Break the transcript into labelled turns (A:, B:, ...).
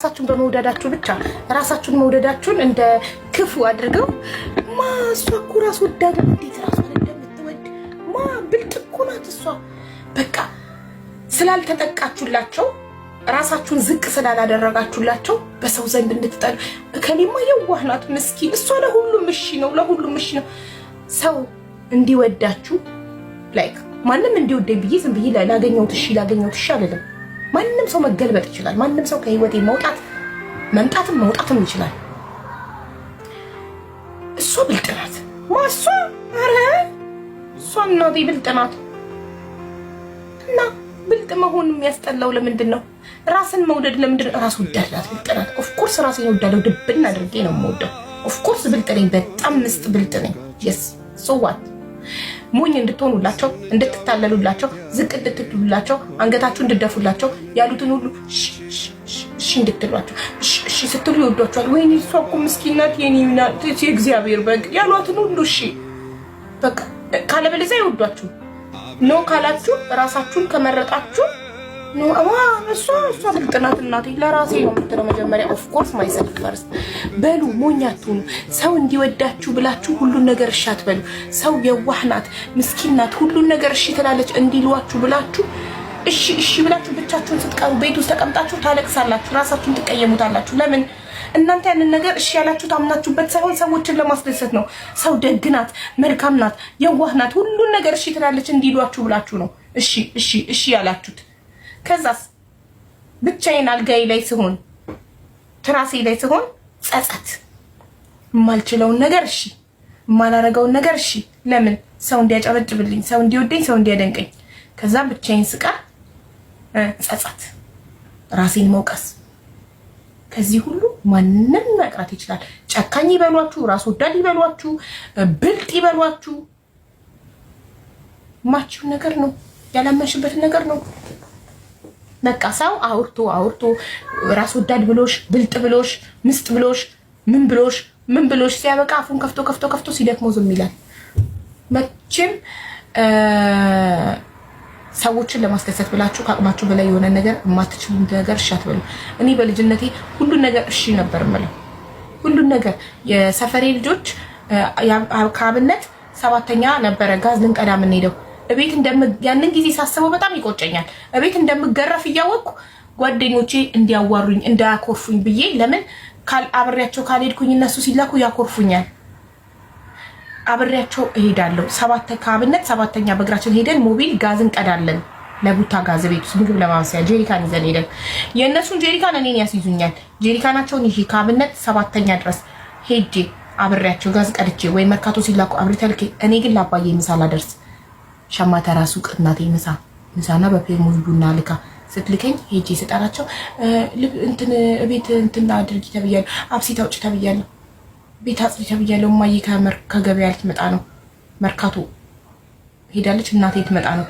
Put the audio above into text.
A: ራሳችሁን በመውደዳችሁ ብቻ ራሳችሁን መውደዳችሁን እንደ ክፉ አድርገው ማሷ እኮ ራስ ወዳድ እንዴት ራሷን እንደምትወድ ብልጥ እኮ ናት እሷ። በቃ ስላልተጠቃችሁላቸው ራሳችሁን ዝቅ ስላላደረጋችሁላቸው በሰው ዘንድ እንድትጠሉ ከሊማ የዋህ ናት ምስኪን። እሷ ለሁሉም እሺ ነው፣ ለሁሉም እሺ ነው። ሰው እንዲወዳችሁ ላይክ ማንም እንዲወደኝ ብዬ ዝም ብዬ ላገኘሁት እሺ አይደለም። ማንም ሰው መገልበጥ ይችላል። ማንም ሰው ከህይወቴ መምጣትም መውጣትም ይችላል። እሷ ብልጥ ናት። ማሷ አረ እሷ እናቴ ብልጥ ናት። እና ብልጥ መሆን የሚያስጠላው ለምንድን ነው? ራስን መውደድ ለምንድን ነው? ራስ ወዳድ ናት፣ ብልጥ ናት። ኦፍ ኮርስ ራሴን ወዳለው ድብን አድርጌ ነው የምወደው። ኦፍ ኮርስ ብልጥ ነኝ፣ በጣም ምስጥ ብልጥ ነኝ። የስ ሶ ዋት ሞኝ እንድትሆኑላቸው እንድትታለሉላቸው ዝቅ እንድትሉላቸው አንገታችሁ እንድደፉላቸው ያሉትን ሁሉ እሺ እንድትሏቸው እሺ ስትሉ ይወዷቸዋል። ወይኔ እሷ እኮ ምስኪን ናት የኔና የእግዚአብሔር በግ ያሏትን ሁሉ እሺ በቃ ካለበለዚያ ይወዷችሁ። ኖ ካላችሁ ራሳችሁን ከመረጣችሁ ኖ እሷ ብልጥ ናት እናቴ ለራሴ ነው የምትለው መጀመሪያ። ኦፍ ኮርስ ማይሰልፍ ፈርስት በሉ። ሞኝ አትሁኑ። ሰው እንዲወዳችሁ ብላችሁ ሁሉን ነገር እሺ አትበሉ። ሰው የዋህ ናት ምስኪን ናት ሁሉን ነገር እሺ ትላለች እንዲሏችሁ ብላችሁ እሺ ብላችሁ ብቻችሁን ስትቀሩ ቤት ውስጥ ተቀምጣችሁ ታለቅሳላችሁ፣ ራሳችሁን ትቀየሙታላችሁ። ለምን? እናንተ ያንን ነገር እሺ ያላችሁት አምናችሁበት ሳይሆን ሰዎችን ለማስደሰት ነው። ሰው ደግ ናት፣ መልካም ናት፣ የዋህ ናት ሁሉን ነገር እሺ ትላለች እንዲሏችሁ ብላችሁ ነው እሺ ያላችሁት። ከዛስ ብቻዬን አልጋዬ ላይ ስሆን ትራሴ ላይ ስሆን ጸጸት፣ የማልችለውን ነገር እሺ፣ የማላረገውን ነገር እሺ። ለምን? ሰው እንዲያጨበጭብልኝ፣ ሰው እንዲወደኝ፣ ሰው እንዲያደንቀኝ። ከዛ ብቻዬን ስቀር ጸጸት፣ ራሴን መውቀስ። ከዚህ ሁሉ ማንም መቅረት ይችላል። ጨካኝ ይበሏችሁ፣ ራስ ወዳድ ይበሏችሁ፣ ብልጥ ይበሏችሁ፣ ማችው ነገር ነው፣ ያላመንሽበት ነገር ነው። በቃ ሰው አውርቶ ራስ ወዳድ ብሎሽ ብልጥ ብሎሽ ምስጥ ብሎሽ ምን ብሎሽ ሲያበቃ አፉን ከፍቶ ሲደክመው ዝም ይላል። መቼም ሰዎችን ለማስደሰት ብላችሁ ከአቅማችሁ በላይ የሆነ ነገር የማትችሉ ነገር እሺ አትበሉ። እኔ በልጅነቴ ሁሉን ነገር እሺ ነበር የምለው። ሁሉን ነገር የሰፈሬ ልጆች ከአብነት 7ኛ ነበረ ጋዝ ልንቀዳ የምንሄደው እቤት ያንን ጊዜ ሳስበው በጣም ይቆጨኛል። እቤት እንደምገረፍ እያወቅኩ ጓደኞቼ እንዲያዋሩኝ እንዳያኮርፉኝ ብዬ ለምን አብሬያቸው ካልሄድኩኝ እነሱ ሲላኩ ያኮርፉኛል። አብሬያቸው እሄዳለሁ። ከአብነት 7ኛ በእግራችን ሄደን ሞቢል ጋዝ እንቀዳለን። ለቡታ ጋዝ ቤት ውስጥ ምግብ ለማብሰያ ጄሪካን ይዘን ሄደን የእነሱን ጄሪካን እኔን ያስይዙኛል። ጄሪካናቸውን ይዤ ከአብነት 7ኛ ድረስ ሄጄ አብሬያቸው ጋዝ ቀድቼ ወይ መርካቶ ሲላኩ አብሬተልኬ እኔ ግን ላባዬ ምሳ ላደርስ ሸማተራ ሱቅ እናቴ ምሳና በፔርሙዝ ቡና ልካ ስትልከኝ ሄጄ ስጠራቸው ቤት አድርጊ ተብያለሁ፣ አብሲ ታውጭ ተብያለሁ፣ ቤት አጽዲ ተብያለሁ። እማዬ ከገበያ ልትመጣ ነው፣ መርካቶ ሄዳለች፣ እናቴ ትመጣ ነው።